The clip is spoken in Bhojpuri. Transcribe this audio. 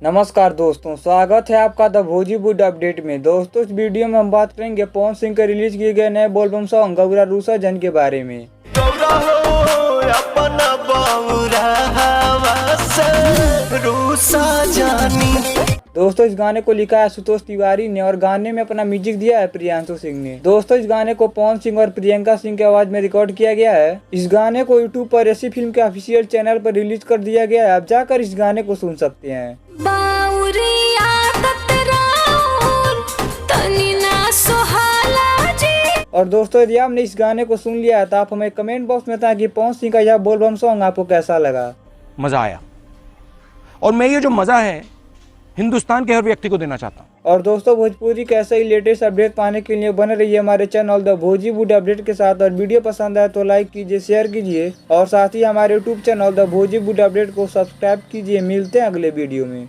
नमस्कार दोस्तों, स्वागत है आपका द भोजीवुड अपडेट में। दोस्तों, इस वीडियो में हम बात करेंगे पवन सिंह के रिलीज किए गए नए बोलबम सॉन्ग गौरा रूसा जन के बारे में। दोस्तों, इस गाने को लिखा है आशुतोष तिवारी ने और गाने में अपना म्यूजिक दिया है प्रियांशु सिंह ने। दोस्तों, इस गाने को पवन सिंह और प्रियंका सिंह की आवाज में रिकॉर्ड किया गया है। इस गाने को यूट्यूब पर ऐसी फिल्म के ऑफिशियल चैनल पर रिलीज कर दिया गया है। आप जाकर इस गाने को सुन सकते हैं। और दोस्तों, यदि आपने इस गाने को सुन लिया है तो आप हमें कमेंट बॉक्स में बताएं कि पवन सिंह का यह बोलबम सॉन्ग आपको कैसा लगा। मजा आया और मैं ये जो मजा है हिंदुस्तान के हर व्यक्ति को देना चाहता हूँ। और दोस्तों, भोजपुरी के ऐसे ही लेटेस्ट अपडेट पाने के लिए बने रहिए हमारे चैनल द भोजीवुड अपडेट के साथ। और वीडियो पसंद आए तो लाइक कीजिए, शेयर कीजिए और साथ ही हमारे यूट्यूब चैनल द भोजीवुड अपडेट को सब्सक्राइब कीजिए। मिलते हैं अगले वीडियो में।